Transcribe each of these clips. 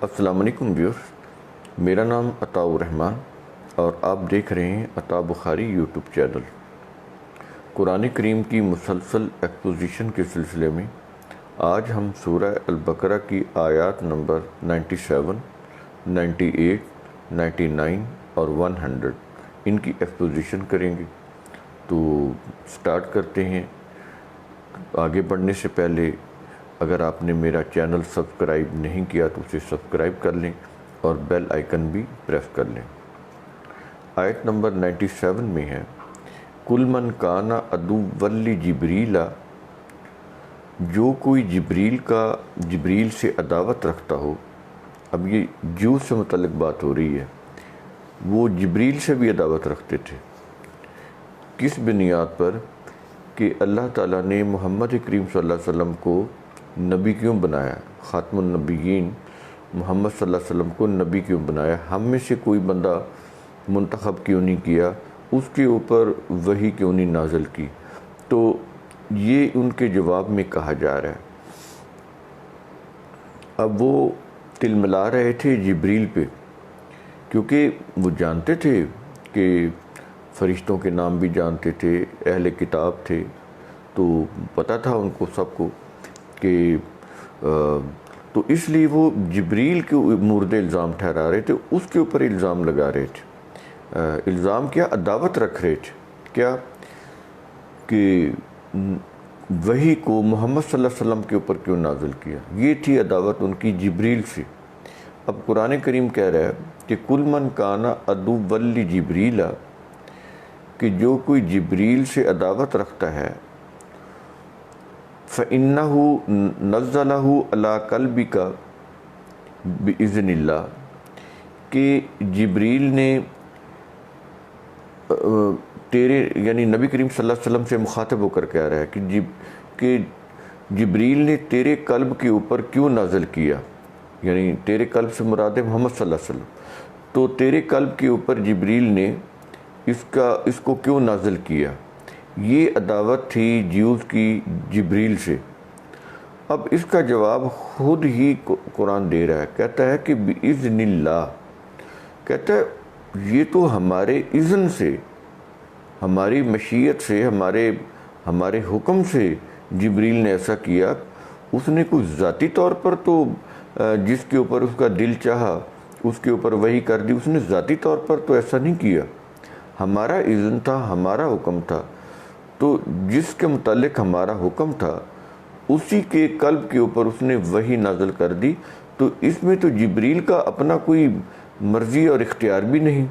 السلام علیکم ویورز، میرا نام عطاء الرحمن اور آپ دیکھ رہے ہیں عطاء بخاری یوٹیوب چینل۔ قرآن کریم کی مسلسل ایکسپوزیشن کے سلسلے میں آج ہم سورہ البقرہ کی آیات نمبر 97، 98، 99 اور 100 ان کی ایکسپوزیشن کریں گے۔ تو سٹارٹ کرتے ہیں۔ آگے بڑھنے سے پہلے اگر آپ نے میرا چینل سبسکرائب نہیں کیا تو اسے سبسکرائب کر لیں اور بیل آئیکن بھی پریس کر لیں۔ آیت نمبر 97 میں ہے کل من کان عدوا لجبریل، جو کوئی جبریل سے عداوت رکھتا ہو۔ اب یہ جو سے متعلق بات ہو رہی ہے، وہ جبریل سے بھی عداوت رکھتے تھے۔ کس بنیاد پر؟ کہ اللہ تعالیٰ نے محمد کریم صلی اللہ علیہ وسلم کو نبی کیوں بنایا، خاتم النبیین محمد صلی اللہ علیہ وسلم کو نبی کیوں بنایا، ہم میں سے کوئی بندہ منتخب کیوں نہیں کیا، اس کے اوپر وحی کیوں نہیں نازل کی؟ تو یہ ان کے جواب میں کہا جا رہا ہے۔ اب وہ تل ملا رہے تھے جبریل پہ، کیونکہ وہ جانتے تھے کہ فرشتوں کے نام بھی جانتے تھے، اہل کتاب تھے، تو پتہ تھا ان کو سب کو کہ تو اس لیے وہ جبریل کے مورد الزام ٹھہرا رہے تھے، اس کے اوپر الزام لگا رہے تھے۔ الزام کیا؟ عداوت رکھ رہے تھے۔ کیا؟ کہ وحی کو محمد صلی اللہ علیہ وسلم کے اوپر کیوں نازل کیا؟ یہ تھی عداوت ان کی جبریل سے۔ اب قرآن کریم کہہ رہا ہے کہ کل من کان عدوا لجبریل، کہ جو کوئی جبریل سے عداوت رکھتا ہے، فَإِنَّهُ نَزَّلَهُ عَلَىٰ قَلْبِكَ بِإِذْنِ اللَّهِ، کہ جبریل نے تیرے یعنی نبی کریم صلی اللہ علیہ وسلم سے مخاطب ہو کر کہہ رہا ہے کہ جبریل نے تیرے قلب کے اوپر کیوں نازل کیا، یعنی تیرے قلب سے مراد ہے محمد صلی اللہ علیہ وسلم، تو تیرے قلب کے اوپر جبریل نے اس کو کیوں نازل کیا؟ یہ عداوت تھی جیوز کی جبریل سے۔ اب اس کا جواب خود ہی قرآن دے رہا ہے، کہتا ہے کہ بِإِذْنِ اللَّهِ، کہتا ہے یہ تو ہمارے اذن سے، ہماری مشیت سے، ہمارے حکم سے جبریل نے ایسا کیا۔ اس نے کوئی ذاتی طور پر تو جس کے اوپر اس کا دل چاہا اس کے اوپر وحی کر دی، اس نے ذاتی طور پر تو ایسا نہیں کیا، ہمارا اذن تھا، ہمارا حکم تھا، تو جس کے متعلق ہمارا حکم تھا اسی کے قلب کے اوپر اس نے وحی نازل کر دی۔ تو اس میں تو جبریل کا اپنا کوئی مرضی اور اختیار بھی نہیں۔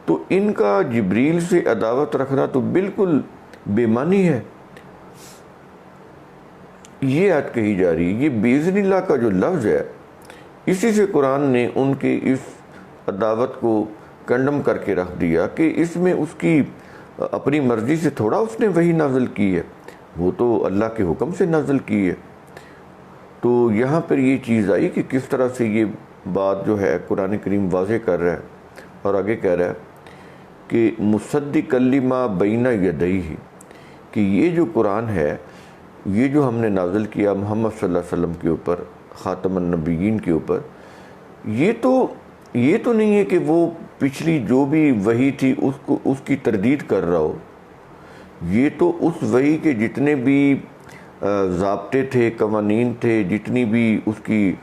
تو ان کا جبریل سے عداوت رکھنا تو بالکل بے معنی ہے۔ یہ آیت کہی جا رہی ہے، یہ بِإِذْنِ اللہ کا جو لفظ ہے، اسی سے قرآن نے ان کے اس عداوت کو کنڈم کر کے رکھ دیا کہ اس میں اس کی اپنی مرضی سے تھوڑا اس نے وحی نازل کی ہے، وہ تو اللہ کے حکم سے نازل کی ہے۔ تو یہاں پر یہ چیز آئی کہ کس طرح سے یہ بات جو ہے قرآن کریم واضح کر رہا ہے، اور آگے کہہ رہا ہے کہ مصدقا لما بین یدیہ، کہ یہ جو قرآن ہے، یہ جو ہم نے نازل کیا محمد صلی اللہ علیہ وسلم کے اوپر، خاتم النبیین کے اوپر، یہ تو نہیں ہے کہ وہ پچھلی جو بھی وحی تھی اس کی تردید کر رہا ہو۔ یہ تو اس وحی کے جتنے بھی ضابطے تھے، قوانین تھے، جتنی بھی اس کی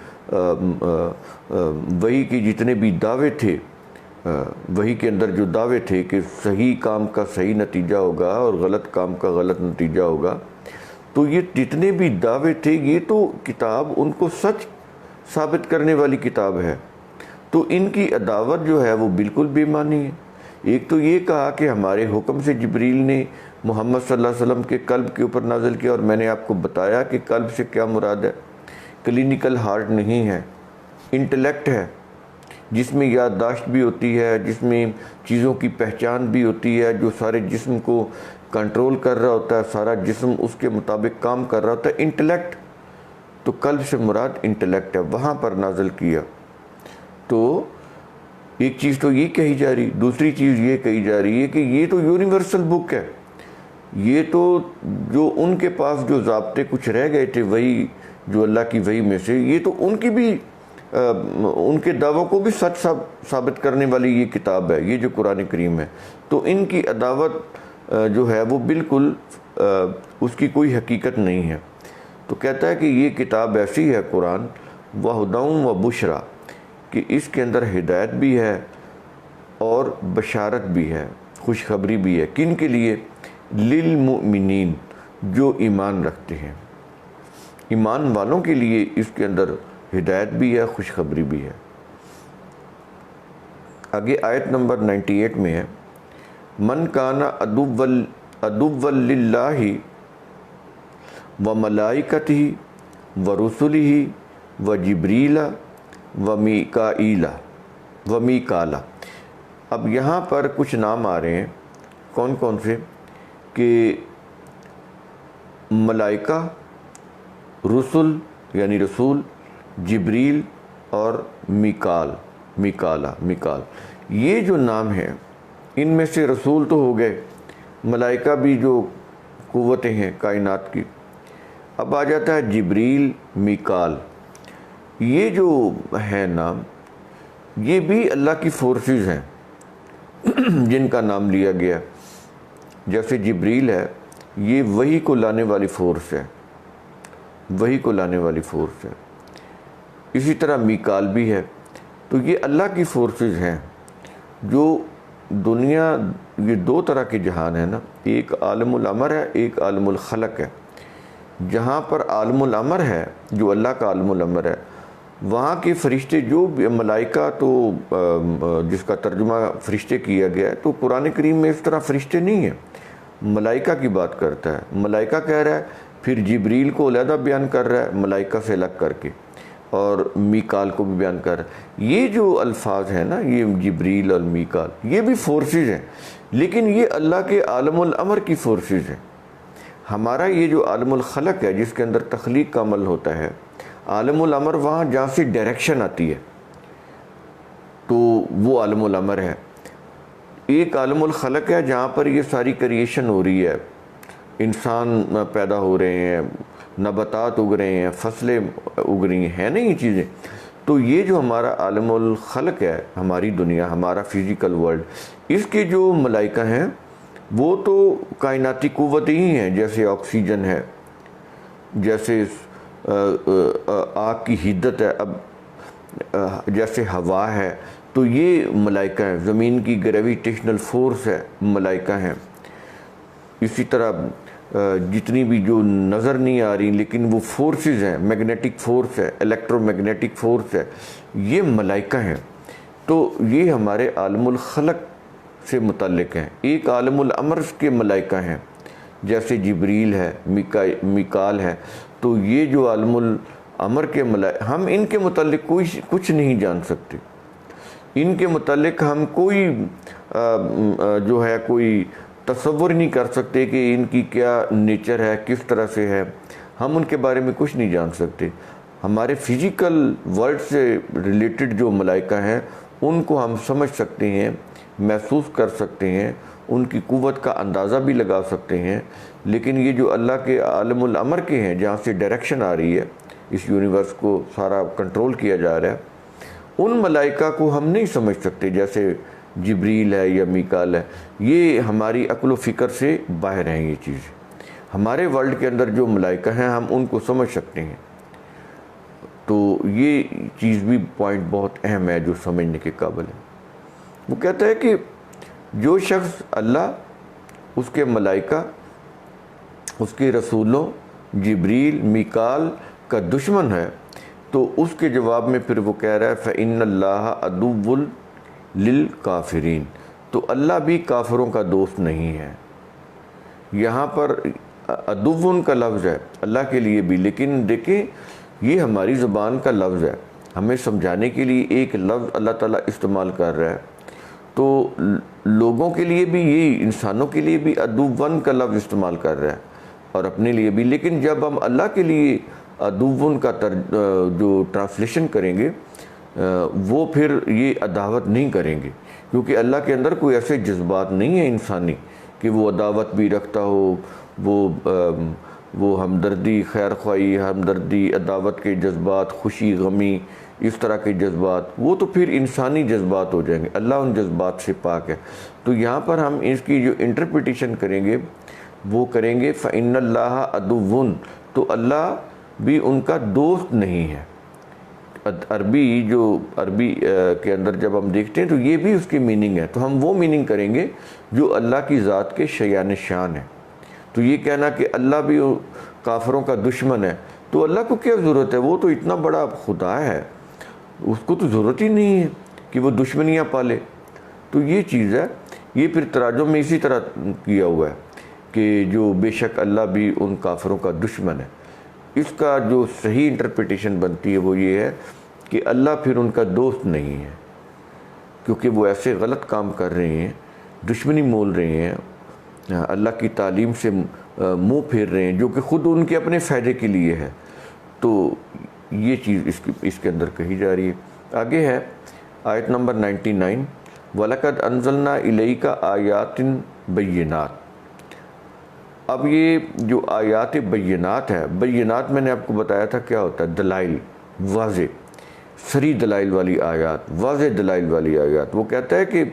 وحی کے جتنے بھی دعوے تھے، وحی کے اندر جو دعوے تھے کہ صحیح کام کا صحیح نتیجہ ہوگا اور غلط کام کا غلط نتیجہ ہوگا، تو یہ جتنے بھی دعوے تھے، یہ تو کتاب ان کو سچ ثابت کرنے والی کتاب ہے۔ تو ان کی عداوت جو ہے وہ بالکل بے معنی ہے۔ ایک تو یہ کہا کہ ہمارے حکم سے جبریل نے محمد صلی اللہ علیہ وسلم کے قلب کے اوپر نازل کیا، اور میں نے آپ کو بتایا کہ قلب سے کیا مراد ہے، کلینیکل ہارٹ نہیں ہے، انٹلیکٹ ہے، جس میں یادداشت بھی ہوتی ہے، جس میں چیزوں کی پہچان بھی ہوتی ہے، جو سارے جسم کو کنٹرول کر رہا ہوتا ہے، سارا جسم اس کے مطابق کام کر رہا ہوتا ہے، انٹلیکٹ۔ تو قلب سے مراد انٹلیکٹ ہے، وہاں پر نازل کیا۔ تو ایک چیز تو یہ کہی جا رہی، دوسری چیز یہ کہی جا رہی ہے کہ یہ تو یونیورسل بک ہے، یہ تو جو ان کے پاس جو ضابطے کچھ رہ گئے تھے، وہی جو اللہ کی وحی میں سے، یہ تو ان کی بھی ان کے دعووں کو بھی سچ ثابت کرنے والی یہ کتاب ہے، یہ جو قرآن کریم ہے، تو ان کی عداوت جو ہے وہ بالکل اس کی کوئی حقیقت نہیں ہے۔ تو کہتا ہے کہ یہ کتاب ایسی ہے قرآن، وَہُدًى وَبُشْرًى، کہ اس کے اندر ہدایت بھی ہے اور بشارت بھی ہے، خوشخبری بھی ہے۔ کن کے لیے؟ للمؤمنین، جو ایمان رکھتے ہیں، ایمان والوں کے لیے اس کے اندر ہدایت بھی ہے، خوشخبری بھی ہے۔ آگے آیت نمبر 98 میں ہے، من کان عدوا للہ وملائکتہ ورسلہ وجبریل ومیکالا۔ اب یہاں پر کچھ نام آ رہے ہیں، کون کون سے؟ کہ ملائکہ، رسل یعنی رسول، جبریل اور میکال، یہ جو نام ہیں ان میں سے رسول تو ہو گئے، ملائکہ بھی جو قوتیں ہیں کائنات کی، اب آ جاتا ہے جبریل، میکال، یہ جو ہے نام، یہ بھی اللہ کی فورسز ہیں جن کا نام لیا گیا۔ جیسے جبریل ہے، یہ وحی کو لانے والی فورس ہے، وحی کو لانے والی فورس ہے۔ اسی طرح میکال بھی ہے۔ تو یہ اللہ کی فورسز ہیں جو دنیا، یہ دو طرح کے جہان ہیں نا، ایک عالم الامر ہے، ایک عالم الخلق ہے۔ جہاں پر عالم الامر ہے، جو اللہ کا عالم الامر ہے، وہاں کے فرشتے جو ملائکہ، تو جس کا ترجمہ فرشتے کیا گیا ہے، تو قرآن کریم میں اس طرح فرشتے نہیں ہیں، ملائکہ کی بات کرتا ہے، ملائکہ کہہ رہا ہے، پھر جبریل کو علیحدہ بیان کر رہا ہے ملائکہ سے الگ کر کے، اور میکال کو بھی بیان کر رہا ہے۔ یہ جو الفاظ ہیں نا، یہ جبریل اور میکال، یہ بھی فورسز ہیں، لیکن یہ اللہ کے عالم الامر کی فورسز ہیں۔ ہمارا یہ جو عالم الخلق ہے، جس کے اندر تخلیق کا عمل ہوتا ہے، عالم الامر وہاں جہاں سے ڈائریکشن آتی ہے، تو وہ عالم الامر ہے۔ ایک عالم الخلق ہے جہاں پر یہ ساری کریشن ہو رہی ہے، انسان پیدا ہو رہے ہیں، نباتات اگ رہے ہیں، فصلیں اگ رہی ہیں نا یہ چیزیں۔ تو یہ جو ہمارا عالم الخلق ہے، ہماری دنیا، ہمارا فزیکل ورلڈ، اس کے جو ملائکہ ہیں وہ تو کائناتی قوتیں ہی ہیں، جیسے آکسیجن ہے، جیسے آگ کی حدت ہے، اب جیسے ہوا ہے، تو یہ ملائکہ ہیں۔ زمین کی گریویٹیشنل فورس ہے، ملائکہ ہیں۔ اسی طرح جتنی بھی جو نظر نہیں آ رہی لیکن وہ فورسز ہیں، میگنیٹک فورس ہے، الیکٹرو میگنیٹک فورس ہے، یہ ملائکہ ہیں۔ تو یہ ہمارے عالم الخلق سے متعلق ہیں۔ ایک عالم الامر کے ملائکہ ہیں، جیسے جبریل ہے، میکال ہے۔ تو یہ جو عالم الامر کے ملائکہ، ہم ان کے متعلق کچھ نہیں جان سکتے، ان کے متعلق ہم کوئی جو ہے کوئی تصور نہیں کر سکتے کہ ان کی کیا نیچر ہے، کس طرح سے ہے، ہم ان کے بارے میں کچھ نہیں جان سکتے۔ ہمارے فزیکل ورلڈ سے ریلیٹڈ جو ملائکہ ہیں ان کو ہم سمجھ سکتے ہیں، محسوس کر سکتے ہیں، ان کی قوت کا اندازہ بھی لگا سکتے ہیں، لیکن یہ جو اللہ کے عالم الامر کے ہیں، جہاں سے ڈائریکشن آ رہی ہے، اس یونیورس کو سارا کنٹرول کیا جا رہا ہے، ان ملائکہ کو ہم نہیں سمجھ سکتے، جیسے جبریل ہے یا میکال ہے۔ یہ ہماری عقل و فکر سے باہر ہیں یہ چیز۔ ہمارے ورلڈ کے اندر جو ملائکہ ہیں ہم ان کو سمجھ سکتے ہیں۔ تو یہ چیز بھی پوائنٹ بہت اہم ہے جو سمجھنے کے قابل ہے۔ وہ کہتا ہے کہ جو شخص اللہ، اس کے ملائکہ، اس کے رسولوں، جبریل، میکال کا دشمن ہے، تو اس کے جواب میں پھر وہ کہہ رہا ہے فَإِنَّ اللَّهَ عَدُوٌّ لِلْكَافِرِينَ، تو اللہ بھی کافروں کا دوست نہیں ہے۔ یہاں پر عدوٌ کا لفظ ہے اللہ کے لیے بھی، لیکن دیکھیں یہ ہماری زبان کا لفظ ہے، ہمیں سمجھانے کے لیے ایک لفظ اللہ تعالیٰ استعمال کر رہا ہے، تو لوگوں کے لیے بھی، یہ انسانوں کے لیے بھی عدوٌ کا لفظ استعمال کر رہا ہے اور اپنے لیے بھی۔ لیکن جب ہم اللہ کے لیے عدوٌ کا جو ٹرانسلیشن کریں گے، وہ پھر یہ عداوت نہیں کریں گے، کیونکہ اللہ کے اندر کوئی ایسے جذبات نہیں ہیں انسانی کہ وہ عداوت بھی رکھتا ہو، وہ ہمدردی، خیر خواہی، ہمدردی، عداوت کے جذبات، خوشی، غمی، اس طرح کے جذبات، وہ تو پھر انسانی جذبات ہو جائیں گے، اللہ ان جذبات سے پاک ہے۔ تو یہاں پر ہم اس کی جو انٹرپریٹیشن کریں گے وہ کریں گے فَإِنَّ اللَّهَ عَدُوٌّ، تو اللہ بھی ان کا دوست نہیں ہے۔ عربی کے اندر جب ہم دیکھتے ہیں تو یہ بھی اس کی میننگ ہے، تو ہم وہ میننگ کریں گے جو اللہ کی ذات کے شیان شان ہے۔ تو یہ کہنا کہ اللہ بھی کافروں کا دشمن ہے، تو اللہ کو کیا ضرورت ہے، وہ تو اتنا بڑا خدا ہے، اس کو تو ضرورت ہی نہیں ہے کہ وہ دشمنیاں پالے۔ تو یہ چیز ہے، یہ پھر تراجم میں اسی طرح کیا ہوا ہے کہ جو بے شک اللہ بھی ان کافروں کا دشمن ہے۔ اس کا جو صحیح انٹرپریٹیشن بنتی ہے وہ یہ ہے کہ اللہ پھر ان کا دوست نہیں ہے، کیونکہ وہ ایسے غلط کام کر رہے ہیں، دشمنی مول رہے ہیں، اللہ کی تعلیم سے منہ پھیر رہے ہیں، جو کہ خود ان کے اپنے فائدے کے لیے ہے۔ تو یہ چیز اس کے اندر کہی جا رہی ہے۔ آگے ہے آیت نمبر 99، وَلَقَدْ أَنزَلْنَا إِلَيْكَ آيَاتٍ بَيِّنَاتٍ۔ اب یہ جو آیات بینات ہے، بینات میں نے آپ کو بتایا تھا کیا ہوتا ہے، دلائل، واضح صریح دلائل والی آیات، واضح دلائل والی آیات۔ وہ کہتا ہے کہ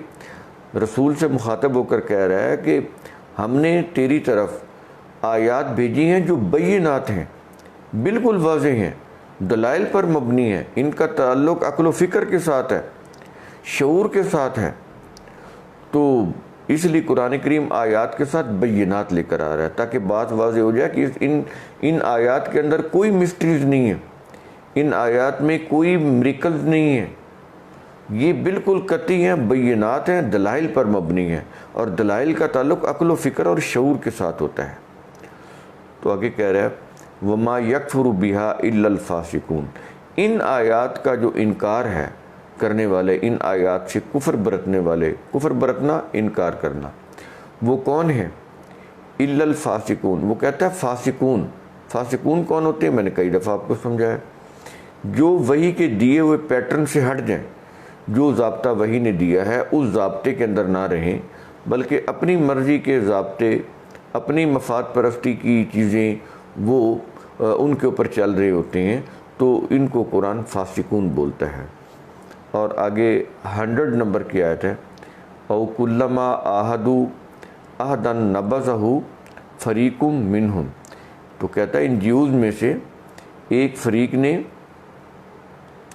رسول سے مخاطب ہو کر کہہ رہا ہے کہ ہم نے تیری طرف آیات بھیجی ہیں جو بینات ہیں، بالکل واضح ہیں، دلائل پر مبنی ہیں، ان کا تعلق عقل و فکر کے ساتھ ہے، شعور کے ساتھ ہے۔ تو اس لیے قرآن کریم آیات کے ساتھ بینات لے کر آ رہا ہے تاکہ بات واضح ہو جائے کہ ان آیات کے اندر کوئی مسٹریز نہیں ہے، ان آیات میں کوئی میریکلز نہیں ہے، یہ بالکل قطعی ہیں، بینات ہیں، دلائل پر مبنی ہیں، اور دلائل کا تعلق عقل و فکر اور شعور کے ساتھ ہوتا ہے۔ تو آگے کہہ رہا ہے وَمَا يَكْفُرُ بِهَا إِلَّا الْفَاسِقُونَ، ان آیات کا جو انکار ہے کرنے والے، ان آیات سے کفر برتنے والے، کفر برتنا انکار کرنا، وہ کون ہیں؟ الا الفاسقون، وہ کہتا ہے فاسقون۔ فاسقون کون ہوتے ہیں؟ میں نے کئی دفعہ آپ کو سمجھایا، جو وحی کے دیے ہوئے پیٹرن سے ہٹ جائیں، جو ضابطہ وحی نے دیا ہے اس ضابطے کے اندر نہ رہیں، بلکہ اپنی مرضی کے ضابطے، اپنی مفاد پرستی کی چیزیں وہ ان کے اوپر چل رہے ہوتے ہیں، تو ان کو قرآن فاسقون بولتا ہے۔ اور آگے 100 نمبر کی آیت ہے او کلما عاہدوا عہدا نبذہ فریق منہم، تو کہتا ہے ان جیوز میں سے ایک فریق نے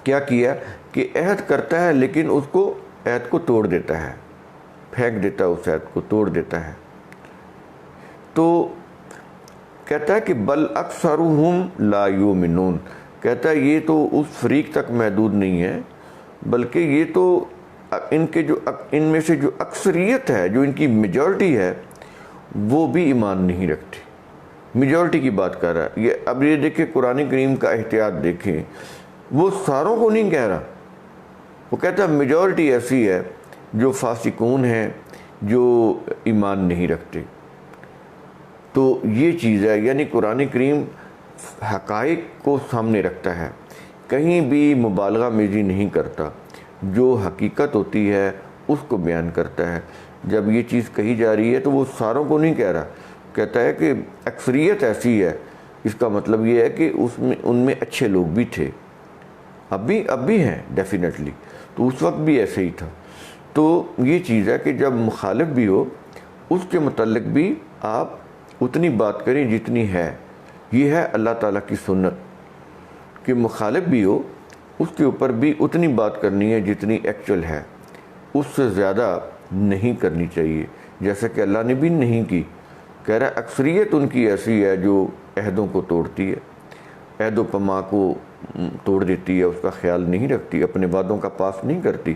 کیا کیا کہ عہد کرتا ہے لیکن اس کو عہد کو توڑ دیتا ہے، پھینک دیتا ہے، اس عہد کو توڑ دیتا ہے۔ تو کہتا ہے کہ بل اکثرہم لا یؤمنون، کہتا ہے یہ تو اس فریق تک محدود نہیں ہے، بلکہ یہ تو ان میں سے جو اکثریت ہے، جو ان کی میجورٹی ہے، وہ بھی ایمان نہیں رکھتی۔ میجورٹی کی بات کر رہا ہے اب یہ دیکھیں قرآن کریم کا احتیاط دیکھیں، وہ ساروں کو نہیں کہہ رہا، وہ کہتا ہے میجورٹی ایسی ہے جو فاسقون ہیں، جو ایمان نہیں رکھتے۔ تو یہ چیز ہے، یعنی قرآن کریم حقائق کو سامنے رکھتا ہے، کہیں بھی مبالغہ میزی نہیں کرتا، جو حقیقت ہوتی ہے اس کو بیان کرتا ہے۔ جب یہ چیز کہی جا رہی ہے تو وہ ساروں کو نہیں کہہ رہا، کہتا ہے کہ اکثریت ایسی ہے، اس کا مطلب یہ ہے کہ ان میں اچھے لوگ بھی تھے، اب بھی ہیں ڈیفینیٹلی، تو اس وقت بھی ایسے ہی تھا۔ تو یہ چیز ہے کہ جب مخالف بھی ہو اس کے متعلق بھی آپ اتنی بات کریں جتنی ہے۔ یہ ہے اللہ تعالیٰ کی سنت کہ مخالف بھی ہو اس کے اوپر بھی اتنی بات کرنی ہے جتنی ایکچول ہے، اس سے زیادہ نہیں کرنی چاہیے، جیسا کہ اللہ نے بھی نہیں کی۔ کہہ رہا ہے اکثریت ان کی ایسی ہے جو عہدوں کو توڑتی ہے، عہد و پما کو توڑ دیتی ہے، اس کا خیال نہیں رکھتی، اپنے وعدوں کا پاس نہیں کرتی۔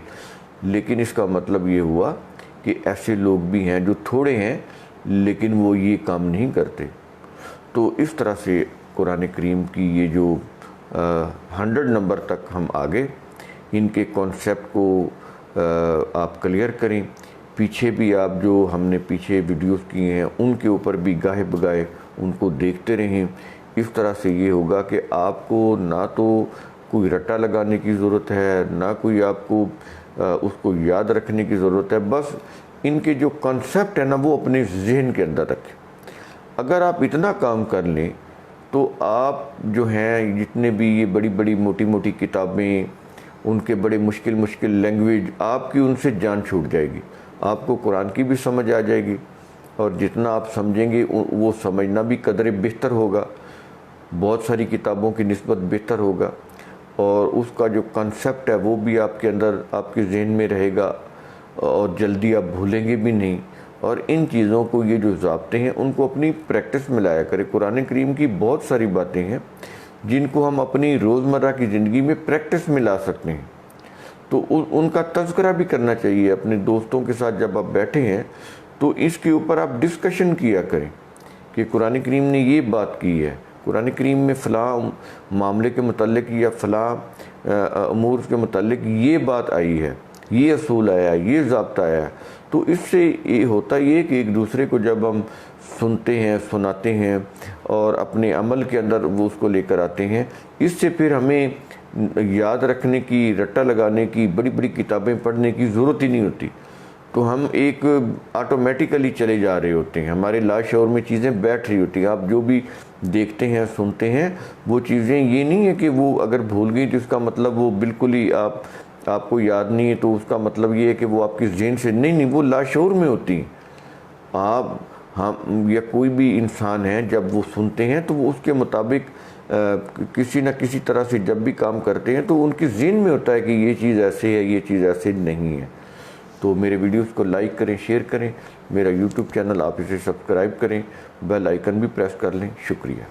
لیکن اس کا مطلب یہ ہوا کہ ایسے لوگ بھی ہیں جو تھوڑے ہیں لیکن وہ یہ کام نہیں کرتے۔ تو اس طرح سے قرآن کریم کی یہ جو 100 نمبر تک ہم آگے ان کے کانسیپٹ کو آپ کلیئر کریں۔ پیچھے بھی آپ جو ہم نے پیچھے ویڈیوز کیے ہیں ان کے اوپر بھی گاہے بگاہے ان کو دیکھتے رہیں۔ اس طرح سے یہ ہوگا کہ آپ کو نہ تو کوئی رٹا لگانے کی ضرورت ہے، نہ کوئی آپ کو اس کو یاد رکھنے کی ضرورت ہے، بس ان کے جو کانسیپٹ ہے نا وہ اپنے ذہن کے اندر رکھیں۔ اگر آپ اتنا کام کر لیں تو آپ جو ہیں جتنے بھی یہ بڑی بڑی موٹی موٹی کتابیں ان کے بڑے مشکل لینگویج، آپ کی ان سے جان چھوٹ جائے گی. آپ کو قرآن کی بھی سمجھ آ جائے گی، اور جتنا آپ سمجھیں گے وہ سمجھنا بھی قدر بہتر ہوگا، بہت ساری کتابوں کی نسبت بہتر ہوگا، اور اس کا جو کنسیپٹ ہے وہ بھی آپ کے اندر، آپ کے ذہن میں رہے گا، اور جلدی آپ بھولیں گے بھی نہیں. اور ان چیزوں کو، یہ جو ضابطے ہیں، ان کو اپنی پریکٹس میں لایا کریں. قرآن کریم کی بہت ساری باتیں ہیں جن کو ہم اپنی روزمرہ کی زندگی میں پریکٹس میں لا سکتے ہیں. تو ان کا تذکرہ بھی کرنا چاہیے اپنے دوستوں کے ساتھ. جب آپ بیٹھے ہیں تو اس کے اوپر آپ ڈسکشن کیا کریں کہ قرآن کریم نے یہ بات کی ہے، قرآن کریم میں فلاں معاملے کے متعلق یا فلاں امور کے متعلق یہ بات آئی ہے، یہ اصول آیا ہے، یہ ضابطہ آیا ہے. تو اس سے یہ ہوتا یہ کہ ایک دوسرے کو جب ہم سنتے ہیں، سناتے ہیں، اور اپنے عمل کے اندر وہ اس کو لے کر آتے ہیں، اس سے پھر ہمیں یاد رکھنے کی، رٹا لگانے کی، بڑی بڑی کتابیں پڑھنے کی ضرورت ہی نہیں ہوتی. تو ہم ایک آٹومیٹیکلی چلے جا رہے ہوتے ہیں، ہمارے لاشعور میں چیزیں بیٹھ رہی ہوتی ہیں. آپ جو بھی دیکھتے ہیں، سنتے ہیں، وہ چیزیں یہ نہیں ہے کہ وہ اگر بھول گئی تو اس کا مطلب وہ بالکل ہی آپ کو یاد نہیں ہے، تو اس کا مطلب یہ ہے کہ وہ آپ کے ذہن سے نہیں، وہ لاشعور میں ہوتی ہیں. ہم یا کوئی بھی انسان ہے، جب وہ سنتے ہیں تو وہ اس کے مطابق کسی نہ کسی طرح سے جب بھی کام کرتے ہیں تو ان کے ذہن میں ہوتا ہے کہ یہ چیز ایسے ہے، یہ چیز ایسے نہیں ہے. تو میرے ویڈیوز کو لائک کریں، شیئر کریں. میرا یوٹیوب چینل آپ اسے سبسکرائب کریں، بیل آئیکن بھی پریس کر لیں. شکریہ.